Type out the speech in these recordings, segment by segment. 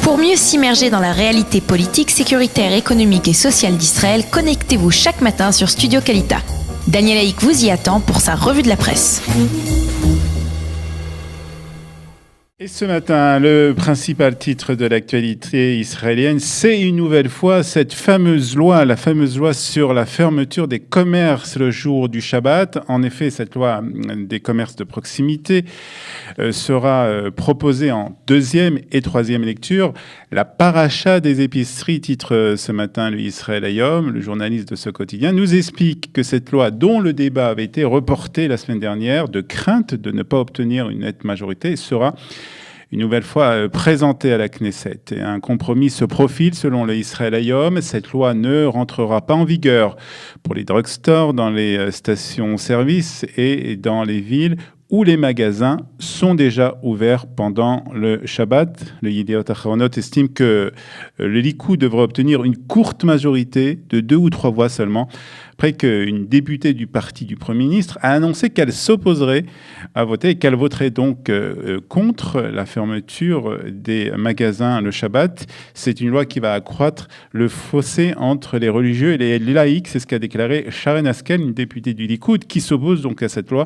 Pour mieux s'immerger dans la réalité politique, sécuritaire, économique et sociale d'Israël, connectez-vous chaque matin sur Studio Kalita. Daniel Haïk vous y attend pour sa revue de la presse. Et ce matin, le principal titre de l'actualité israélienne, c'est une nouvelle fois cette fameuse loi, la fameuse loi sur la fermeture des commerces le jour du Shabbat. En effet, cette loi des commerces de proximité sera proposée en deuxième et troisième lecture. La paracha des épiceries, titre ce matin le Israël Hayom, le journaliste de ce quotidien, nous explique que cette loi, dont le débat avait été reporté la semaine dernière, de crainte de ne pas obtenir une nette majorité, sera une nouvelle fois présentée à la Knesset. Et un compromis se profile selon le Israël Hayom. Cette loi ne rentrera pas en vigueur pour les drugstores, dans les stations-service et dans les villes où les magasins sont déjà ouverts pendant le Shabbat. Le Yediot Acharonot estime que le Likoud devrait obtenir une courte majorité de 2 ou 3 voix seulement, après qu'une députée du parti du Premier ministre a annoncé qu'elle s'opposerait à voter et qu'elle voterait donc contre la fermeture des magasins le Shabbat. C'est une loi qui va accroître le fossé entre les religieux et les laïcs. C'est ce qu'a déclaré Sharen Haskel, une députée du Likoud, qui s'oppose donc à cette loi.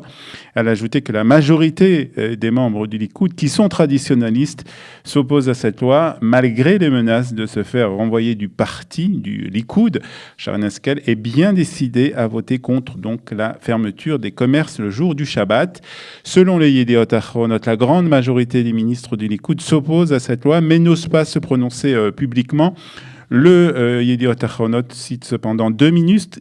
Elle a ajouté que la majorité des membres du Likoud, qui sont traditionnalistes, s'opposent à cette loi, malgré les menaces de se faire renvoyer du parti du Likoud. Sharen Haskel est bien décidée à voter contre donc la fermeture des commerces le jour du Shabbat. Selon les Yediot Acharonot, la grande majorité des ministres du Likoud s'opposent à cette loi, mais n'osent pas se prononcer publiquement. Le Yediot Acharonot cite cependant deux ministres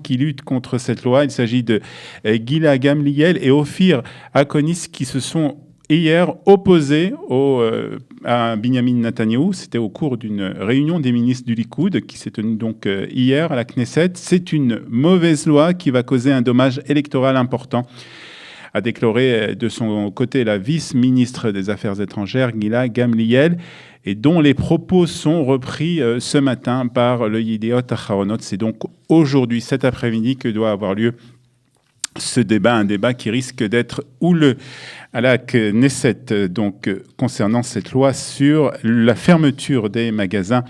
qui luttent contre cette loi. Il s'agit de Gila Gamliel et Ophir Akonis, qui se sont hier opposés à Binyamin Netanyahou. C'était au cours d'une réunion des ministres du Likoud qui s'est tenue donc hier à la Knesset. C'est une mauvaise loi qui va causer un dommage électoral important, a déclaré de son côté la vice-ministre des Affaires étrangères, Gila Gamliel, et dont les propos sont repris ce matin par le Yediot Acharonot. C'est donc aujourd'hui, cet après-midi, que doit avoir lieu ce débat, un débat qui risque d'être houleux à la Knesset, donc concernant cette loi sur la fermeture des magasins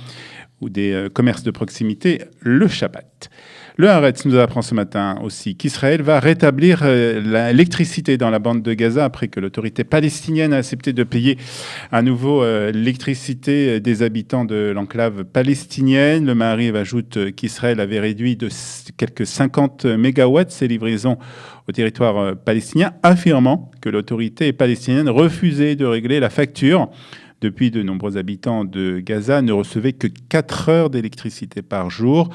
ou des commerces de proximité le Shabbat. Le Haaretz nous apprend ce matin aussi qu'Israël va rétablir l'électricité dans la bande de Gaza après que l'autorité palestinienne a accepté de payer à nouveau l'électricité des habitants de l'enclave palestinienne. Le Maariv ajoute qu'Israël avait réduit de quelques 50 mégawatts ses livraisons au territoire palestinien, affirmant que l'autorité palestinienne refusait de régler la facture. Depuis, de nombreux habitants de Gaza ne recevaient que 4 heures d'électricité par jour.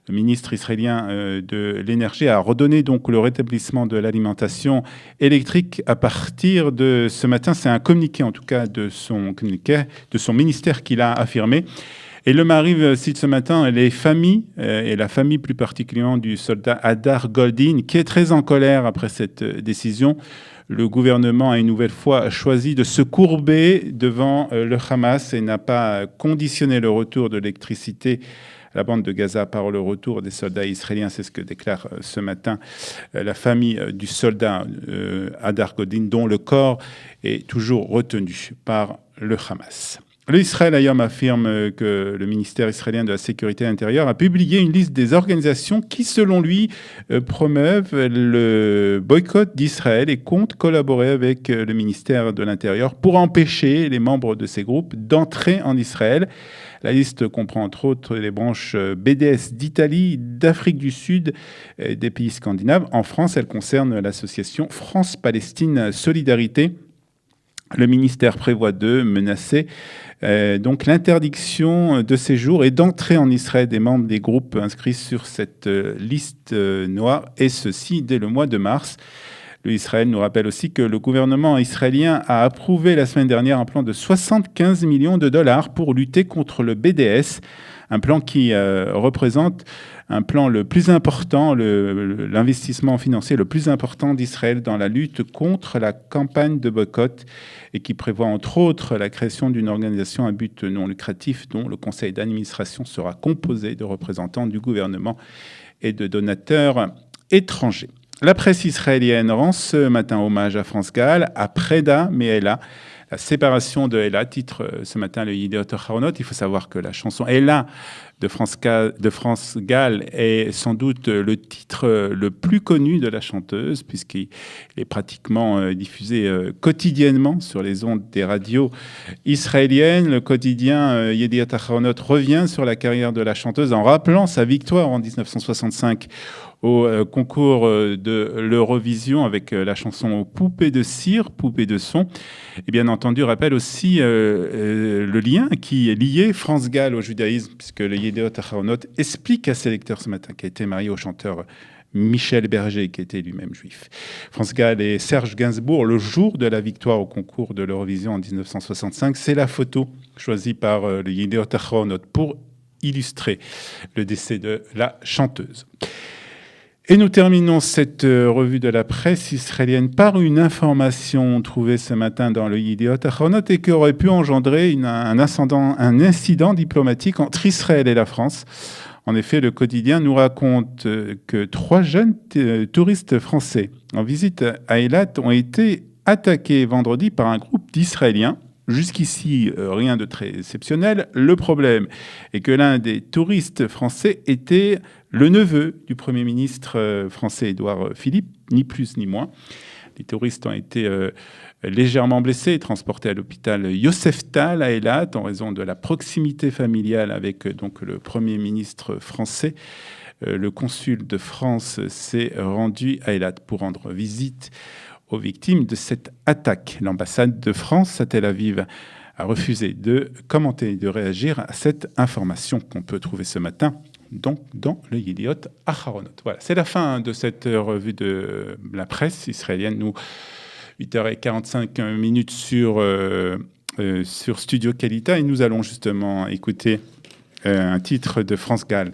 Le ministre israélien de l'énergie a redonné donc le rétablissement de l'alimentation électrique à partir de ce matin. C'est un communiqué en tout cas de son ministère qui l'a affirmé. Et le Maariv cite ce matin les familles, et la famille plus particulièrement du soldat Hadar Goldin, qui est très en colère après cette décision. Le gouvernement a une nouvelle fois choisi de se courber devant le Hamas et n'a pas conditionné le retour de l'électricité à la bande de Gaza par le retour des soldats israéliens. C'est ce que déclare ce matin la famille du soldat Hadar Goldin, dont le corps est toujours retenu par le Hamas. Le Israël Hayom affirme que le ministère israélien de la Sécurité intérieure a publié une liste des organisations qui, selon lui, promeuvent le boycott d'Israël et comptent collaborer avec le ministère de l'Intérieur pour empêcher les membres de ces groupes d'entrer en Israël. La liste comprend entre autres les branches BDS d'Italie, d'Afrique du Sud, des pays scandinaves. En France, elle concerne l'association France-Palestine Solidarité. Le ministère prévoit de menacer donc l'interdiction de séjour et d'entrée en Israël des membres des groupes inscrits sur cette liste noire, et ceci dès le mois de mars. Israël nous rappelle aussi que le gouvernement israélien a approuvé la semaine dernière un plan de 75 millions de dollars pour lutter contre le BDS, un plan qui représente un plan le plus important, l'investissement financier le plus important d'Israël dans la lutte contre la campagne de boycott, et qui prévoit entre autres la création d'une organisation à but non lucratif dont le conseil d'administration sera composé de représentants du gouvernement et de donateurs étrangers. La presse israélienne rend ce matin hommage à France Gall, à Preda Me'ela, la séparation de Ella, titre ce matin le Yediot Aharonot. Il faut savoir que la chanson Ella de France Gall est sans doute le titre le plus connu de la chanteuse, puisqu'il est pratiquement diffusé quotidiennement sur les ondes des radios israéliennes. Le quotidien Yediot Aharonot revient sur la carrière de la chanteuse en rappelant sa victoire en 1965 au concours de l'Eurovision avec la chanson Poupée de cire, Poupée de son. Et bien entendu, rappelle aussi le lien qui liait France Gall au judaïsme, puisque le Yediot Aharonot explique à ses lecteurs ce matin qu'elle était mariée au chanteur Michel Berger, qui était lui-même juif. France Gall et Serge Gainsbourg, le jour de la victoire au concours de l'Eurovision en 1965, c'est la photo choisie par le Yediot Aharonot pour illustrer le décès de la chanteuse. Et nous terminons cette revue de la presse israélienne par une information trouvée ce matin dans le Yediot Aharonot et qui aurait pu engendrer un incident diplomatique entre Israël et la France. En effet, le quotidien nous raconte que 3 jeunes touristes français en visite à Eilat ont été attaqués vendredi par un groupe d'Israéliens. Jusqu'ici, rien de très exceptionnel. Le problème est que l'un des touristes français était le neveu du Premier ministre français Édouard Philippe, ni plus ni moins. Les touristes ont été légèrement blessés et transportés à l'hôpital Yosef Tal à Eilat en raison de la proximité familiale avec donc le Premier ministre français. Le consul de France s'est rendu à Eilat pour rendre visite aux victimes de cette attaque. L'ambassade de France à Tel Aviv a refusé de commenter et de réagir à cette information qu'on peut trouver ce matin donc dans le Yediot Aharonot. Voilà, c'est la fin de cette revue de la presse israélienne. Nous, 8h45 sur Studio Kalita, et nous allons justement écouter un titre de France Gall,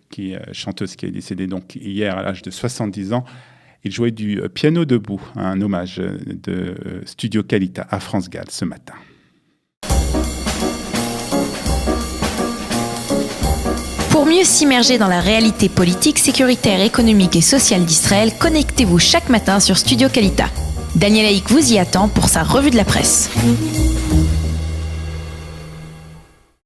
qui est chanteuse qui est décédée donc hier à l'âge de 70 ans. Il jouait du piano debout, un hommage de Studio Kalita à France Gall ce matin. Pour mieux s'immerger dans la réalité politique, sécuritaire, économique et sociale d'Israël, connectez-vous chaque matin sur Studio Kalita. Daniel Haïk vous y attend pour sa revue de la presse.